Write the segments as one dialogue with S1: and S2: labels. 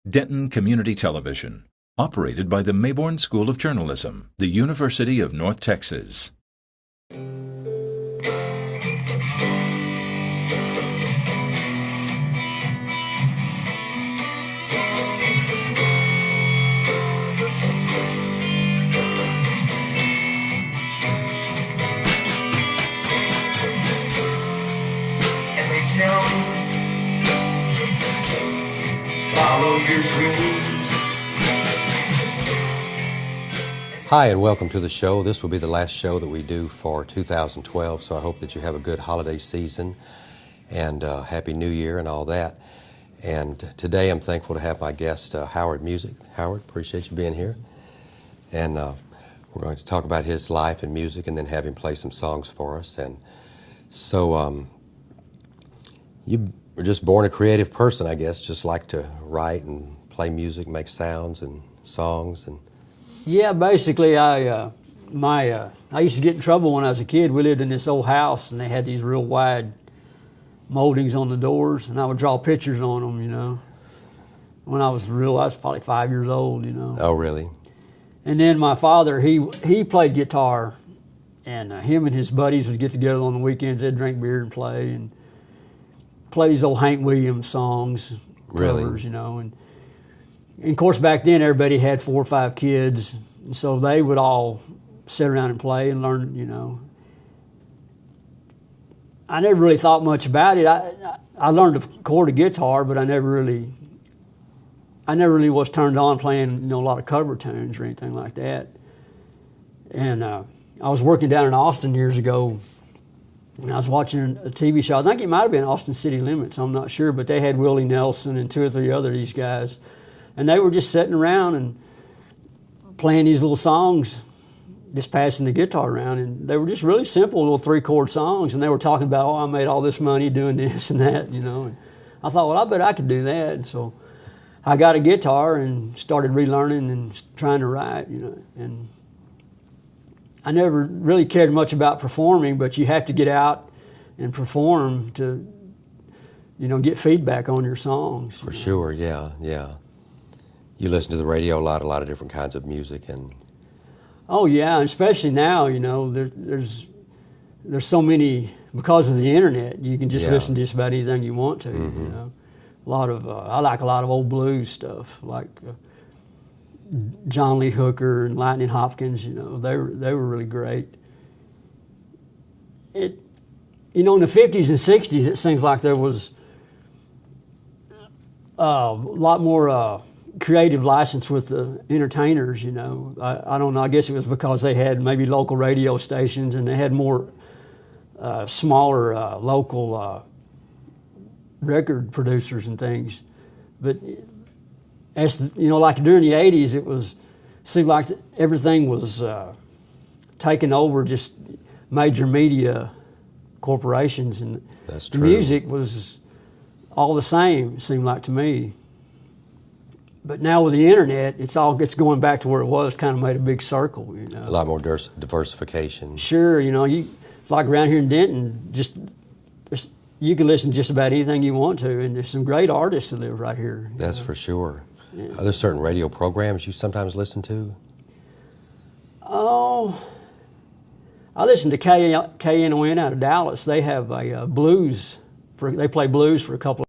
S1: Denton Community Television, operated by the Mayborn School of Journalism, the University of North Texas.
S2: Follow your dreams.
S3: Hi, and welcome to the show. This will be the last show that we do for 2012, so I hope that you have a good holiday season and Happy New Year and all that. And today I'm thankful to have my guest, Howard Music. Howard, appreciate you being here. And we're going to talk about his life and music and then have him play some songs for us. And so you were just born a creative person, I guess, just like to write and play music, make sounds and songs. And
S4: yeah, basically, I used to get in trouble when I was a kid. We lived in this old house, and they had these real wide moldings on the doors, and I would draw pictures on them, you know. When I was probably 5 years old, you know.
S3: Oh, really?
S4: And then my father, he played guitar, and him and his buddies would get together on the weekends. They'd drink beer and play these old Hank Williams songs,
S3: Really?
S4: covers, you know. And of course, back then, everybody had 4 or 5 kids, and so they would all sit around and play and learn, you know. I never really thought much about it. I learned to chord a guitar, but I never really was turned on playing, you know, a lot of cover tunes or anything like that. And I was working down in Austin years ago, and I was watching a TV show. I think it might have been Austin City Limits, I'm not sure, but they had Willie Nelson and 2 or 3 other these guys. And they were just sitting around and playing these little songs, just passing the guitar around. And they were just really simple little 3-chord songs. And they were talking about, I made all this money doing this and that, you know. And I thought, well, I bet I could do that. And so I got a guitar and started relearning and trying to write, you know. And I never really cared much about performing, but you have to get out and perform to, you know, get feedback on your songs.
S3: For sure, yeah. You listen to the radio a lot of different kinds of music, and
S4: oh yeah, especially now, you know, there's so many, because of the internet, you can just listen to just about anything you want to.
S3: Mm-hmm.
S4: You know, I like a lot of old blues stuff, like John Lee Hooker and Lightning Hopkins. You know, they were really great. You know, in the 50s and 60s, it seems like there was a lot more creative license with the entertainers, you know. I don't know, I guess it was because they had maybe local radio stations and they had more smaller local record producers and things. But as you know, like during the 80s, seemed like everything was taken over, just major media corporations, and
S3: that's
S4: the
S3: true.
S4: music was all the same, it seemed like to me. But now with the internet, it's going back to where it was, kind of made a big circle, you know.
S3: a lot more diversification.
S4: Sure, you know, like around here in Denton, you can listen to just about anything you want to, and there's some great artists that live right here.
S3: That's for sure.
S4: Yeah.
S3: Are there certain radio programs you sometimes listen to?
S4: Oh, I listen to KNON out of Dallas. They have a blues, they play blues for a couple of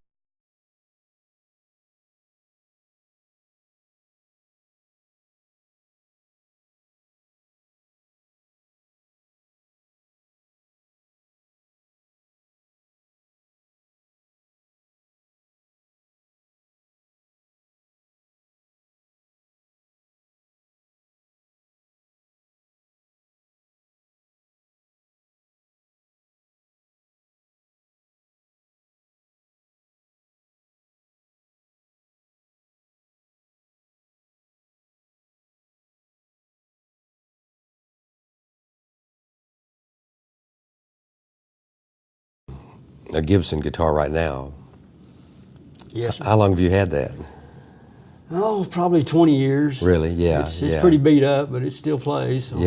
S3: A Gibson guitar right now.
S4: Yes.
S3: How long have you had that?
S4: Oh, probably 20 years.
S3: Really? Yeah.
S4: It's pretty beat up, but it still plays. So.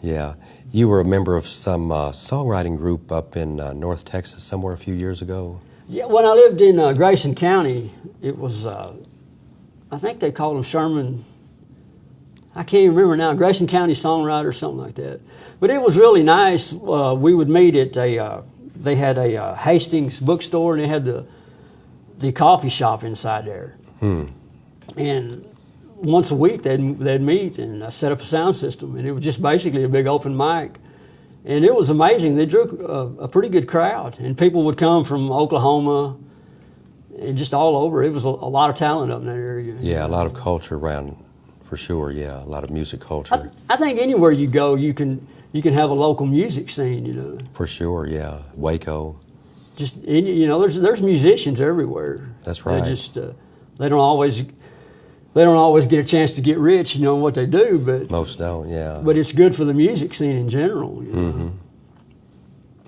S3: Yeah. You were a member of some songwriting group up in North Texas somewhere a few years ago.
S4: Yeah, when I lived in Grayson County, it was I think they called him Sherman. I can't even remember now. Grayson County songwriter, or something like that. But it was really nice. We would meet at they had a Hastings bookstore, and they had the coffee shop inside there. And once a week they'd meet and set up a sound system, and it was just basically a big open mic. And it was amazing. They drew a pretty good crowd, and people would come from Oklahoma and just all over. It was a lot of talent up in that area.
S3: Yeah, a lot of culture around, for sure. Yeah, a lot of music culture.
S4: I think anywhere you go, you can have a local music scene. You know.
S3: For sure. Yeah, Waco.
S4: Just there's musicians everywhere.
S3: That's right.
S4: They just they don't always get a chance to get rich. You know what they do, but
S3: most don't. Yeah.
S4: But it's good for the music scene in general. You know?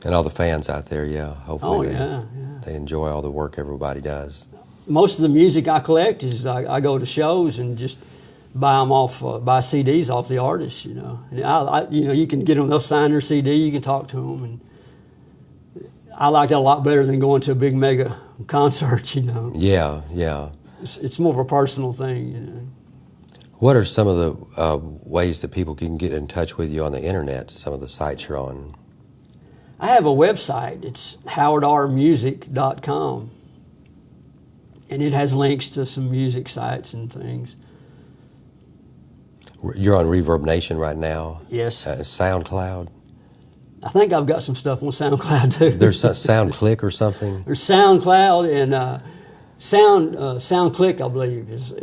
S3: And all the fans out there. Yeah. Hopefully
S4: yeah.
S3: They enjoy all the work everybody does.
S4: Most of the music I collect is I go to shows and just buy them off, buy CDs off the artists, you know. And I you can get them, they'll sign their CD, you can talk to them, and I like that a lot better than going to a big mega concert, you know.
S3: Yeah, yeah.
S4: It's more of a personal thing, you know.
S3: What are some of the ways that people can get in touch with you on the internet, some of the sites you're on?
S4: I have a website. It's howardrmusic.com, and it has links to some music sites and things.
S3: You're on Reverb Nation right now?
S4: Yes.
S3: SoundCloud?
S4: I think I've got some stuff on SoundCloud too.
S3: There's SoundClick or something?
S4: There's SoundCloud and SoundClick, I believe, is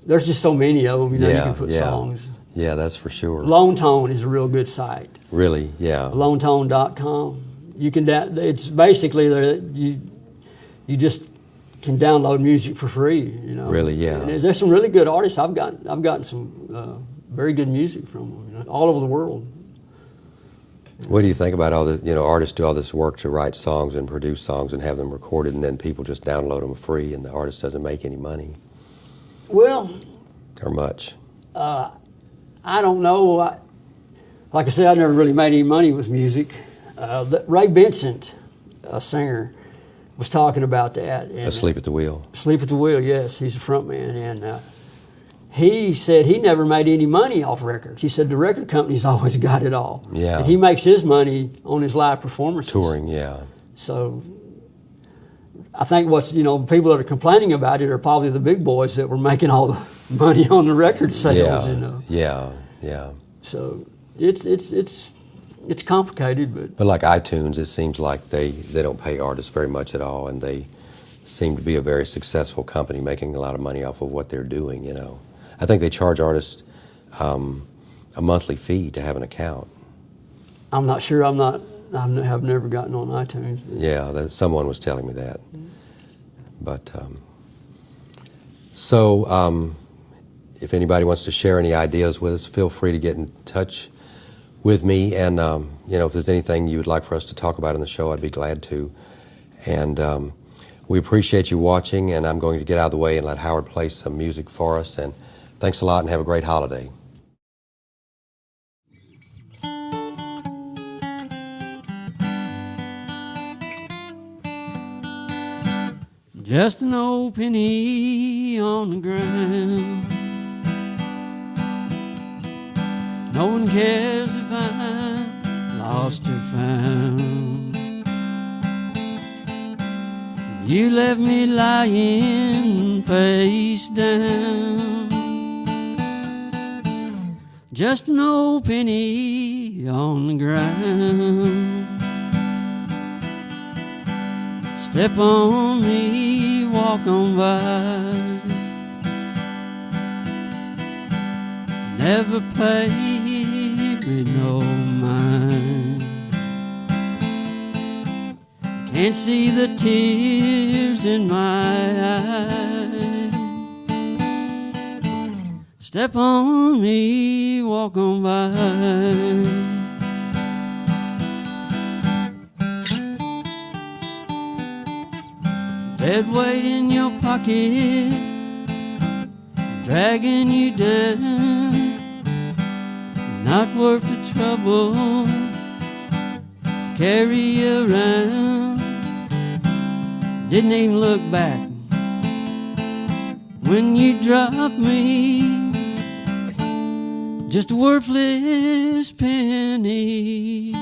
S4: there's just so many of them, you know, you can put songs.
S3: Yeah, that's for sure.
S4: Lone Tone is a real good site.
S3: Really, yeah.
S4: LoneTone.com. You can it's basically you just can download music for free, you know.
S3: Really, yeah.
S4: And there's some really good artists. I've gotten some very good music from them, you know, all over the world.
S3: What do you think about all the, artists do all this work to write songs and produce songs and have them recorded, and then people just download them free and the artist doesn't make any money?
S4: Well,
S3: or much?
S4: I don't know. Like I said, I never really made any money with music. Ray Vincent, a singer, was talking about that. And,
S3: Asleep at the Wheel.
S4: Asleep at the Wheel, yes. He's a front man. And he said he never made any money off records. He said the record company's always got it all.
S3: Yeah.
S4: And he makes his money on his live performances.
S3: Touring, yeah.
S4: So I think people that are complaining about it are probably the big boys that were making all the money on the record sales,
S3: Yeah, yeah.
S4: So it's complicated,
S3: but like iTunes, it seems like they don't pay artists very much at all, and they seem to be a very successful company making a lot of money off of what they're doing, I think they charge artists a monthly fee to have an account.
S4: I'm not sure. I've never gotten on iTunes.
S3: Yeah, someone was telling me that. But so if anybody wants to share any ideas with us, feel free to get in touch with me. And if there's anything you would like for us to talk about in the show, I'd be glad to. And we appreciate you watching. And I'm going to get out of the way and let Howard play some music for us. And thanks a lot, and have a great holiday.
S4: Just an old penny on the ground. No one cares if I'm lost or found. You left me lying face down. Just an old penny on the ground. Step on me, walk on by. Never pay me no mind. Can't see the tears in my eyes. Step on me, walk on by. Dead weight in your pocket, dragging you down. Not worth the trouble, carry you around. Didn't even look back, when you drop me just a worthless penny.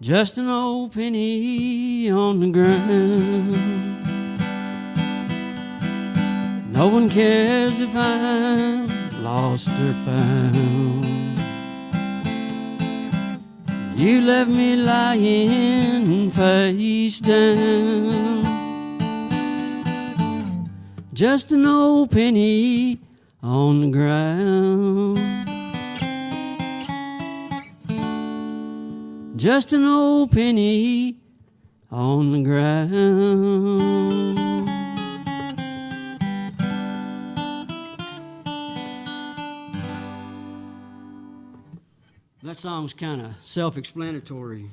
S4: Just an old penny on the ground. No one cares if I'm lost or found. You left me lying face down. Just an old penny on the ground. Just an old penny on the ground. That song's kind of self-explanatory.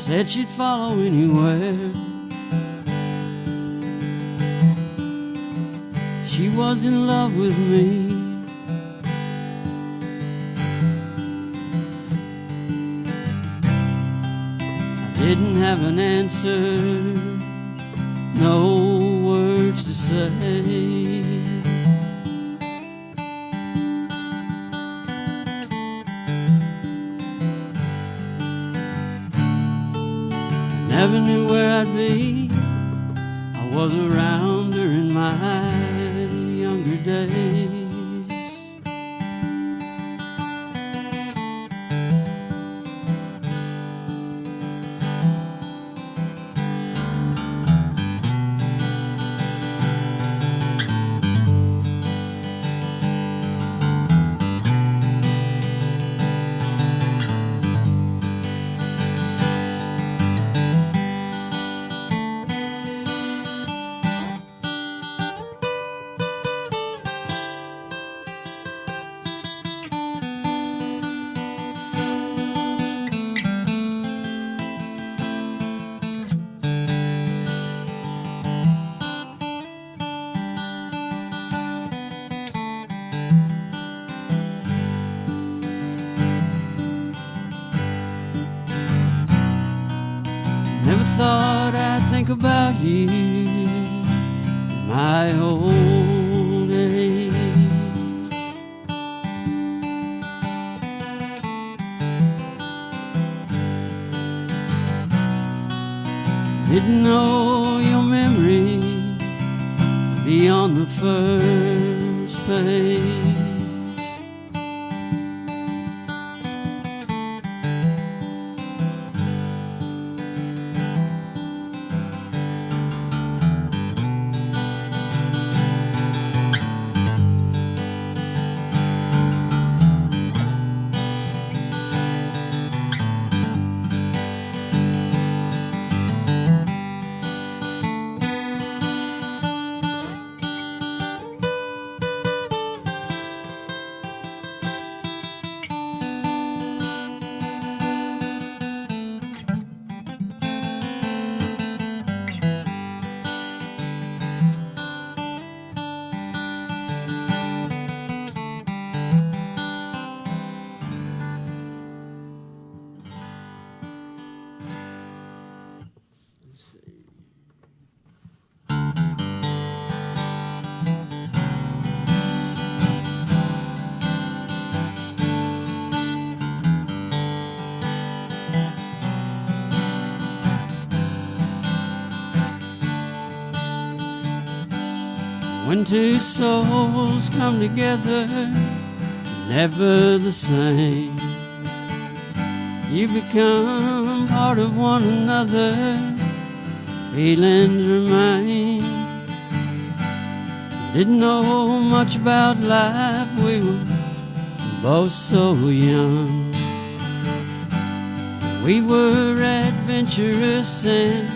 S4: Said she'd follow anywhere. She was in love with me. I didn't have an answer, no words to say. Never knew where I'd be. I was around her in my younger days. Never thought I'd think about you in my old age. Didn't know your memory would be on the first page. When two souls come together, never the same. You become part of one another,
S5: feelings remain. Didn't know much about life, we were both so young. We were adventurous and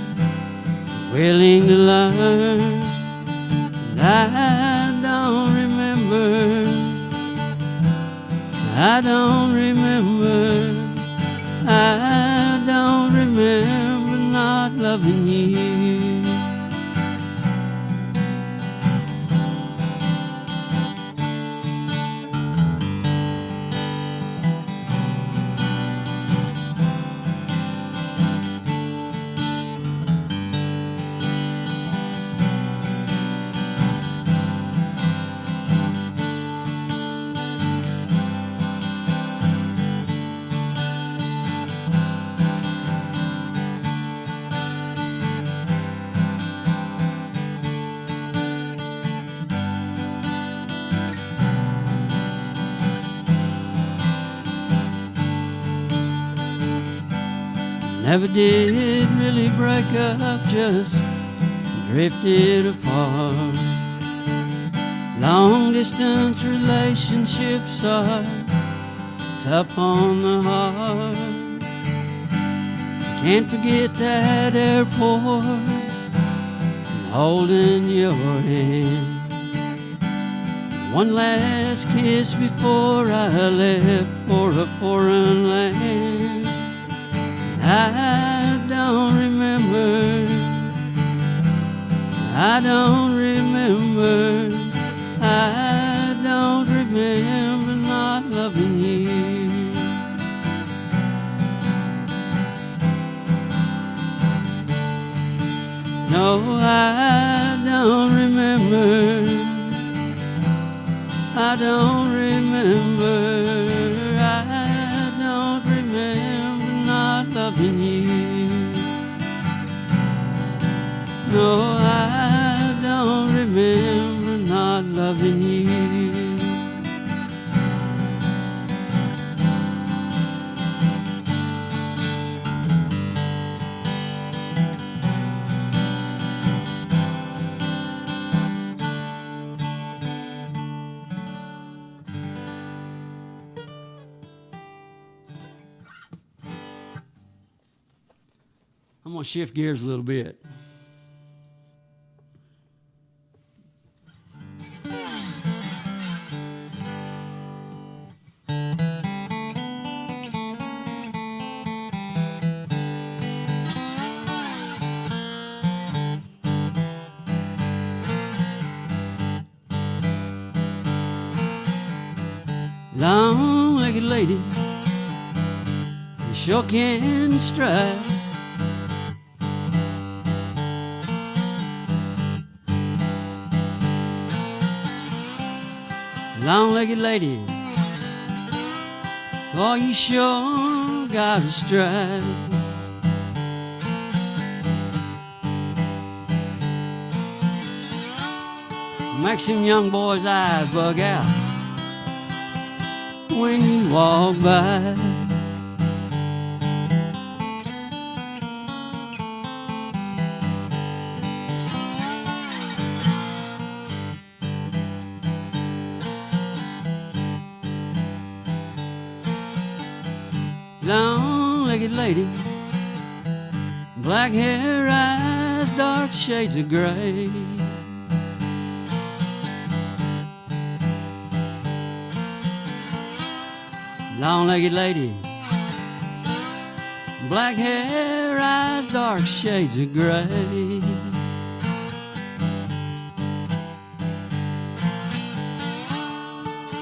S5: willing to learn. I don't remember, I don't remember, I don't remember not loving you. Never did really break up, just drifted apart. Long distance relationships are tough on the heart. Can't forget that airport and holding your hand. One last kiss before I left for a foreign land. I don't remember, I don't remember, I don't remember not loving you. No, I don't remember, I don't remember, I don't remember not loving you. No, I don't remember not loving you. I'm going to shift gears a little bit. Long-legged lady, you sure can stride. Long-legged lady, oh, you sure got a stride. Makes them young boys' eyes bug out when you walk by. Long-legged lady, black hair, eyes, dark shades of gray. Long-legged lady, black hair, eyes, dark shades of gray.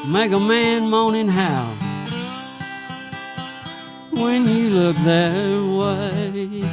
S5: Make a man moan and howl when you look their way.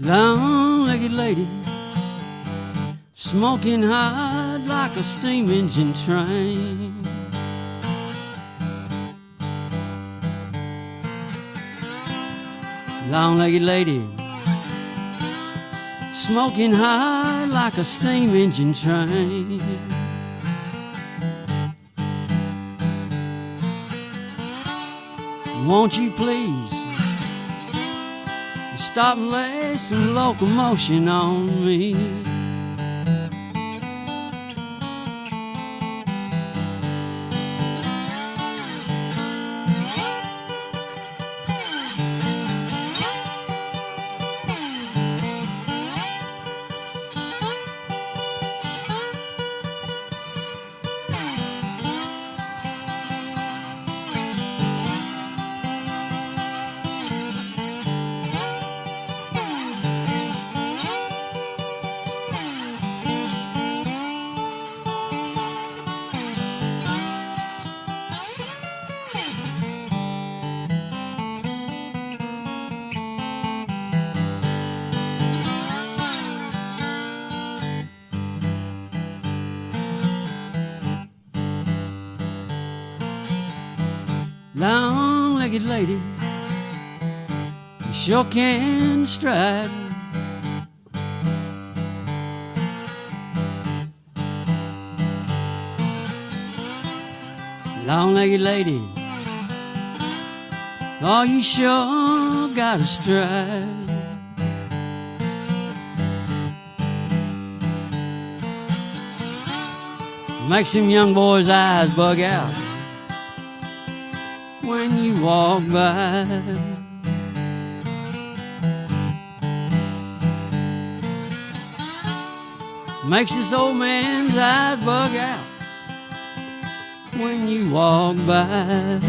S5: long-legged lady, smoking hot like a steam engine train. Long-legged lady, smoking hot like a steam engine train. Won't you please stop and lay some locomotion on me? Long-legged lady, you sure can stride. Long-legged lady, oh, you sure got a stride. Makes them young boys' eyes bug out when you walk by. Makes this old man's eyes bug out when you walk by.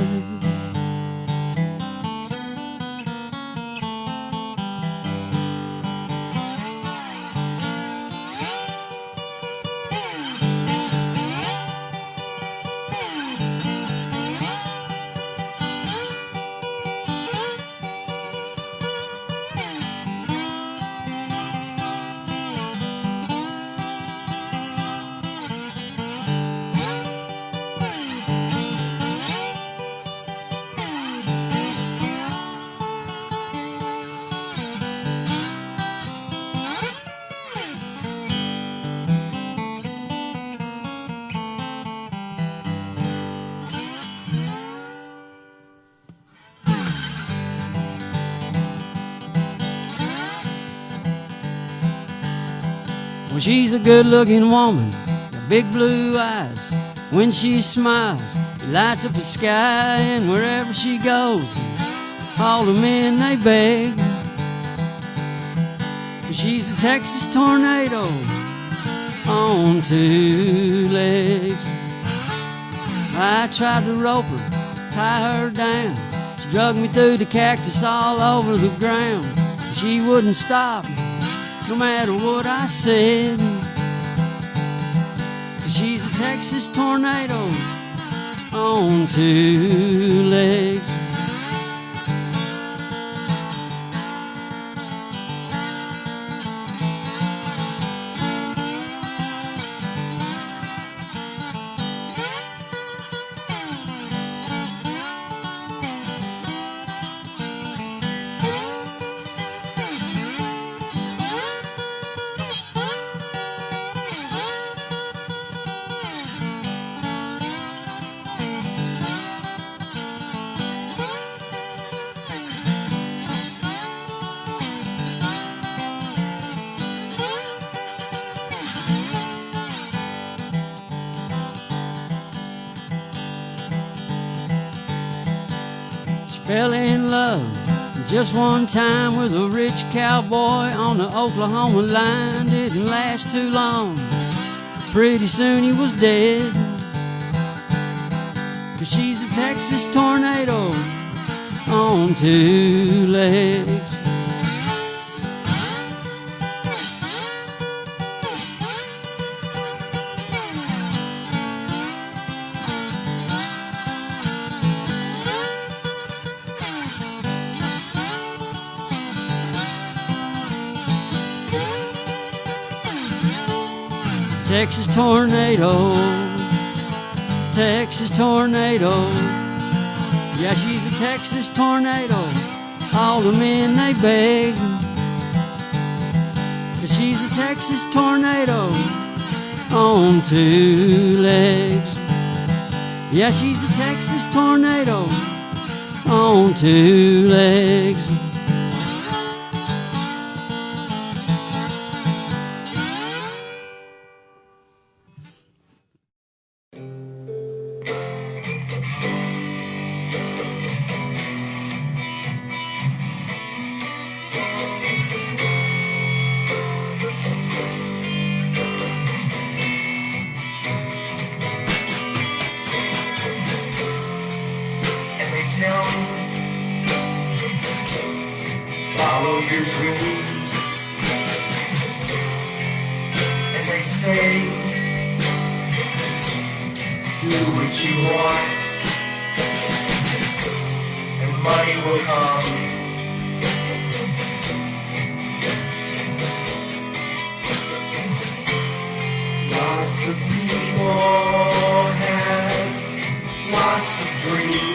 S5: Well, she's a good-looking woman, got big blue eyes. When she smiles, it lights up the sky, and wherever she goes, all the men they beg. She's a Texas tornado on two legs. I tried to rope her, tie her down. She drug me through the cactus all over the ground. She wouldn't stop, no matter what I said. She's a Texas tornado on two legs. Fell in love just one time with a rich cowboy on the Oklahoma line. Didn't last too long, pretty soon he was dead. 'Cause she's a Texas tornado on two legs. Texas tornado, Texas tornado. Yeah, she's a Texas tornado. All the men they beg, 'cause she's a Texas tornado on two legs. Yeah, she's a Texas tornado on two legs.
S2: Follow your dreams, and they say, do what you want, and money will come. Lots of people have lots of dreams.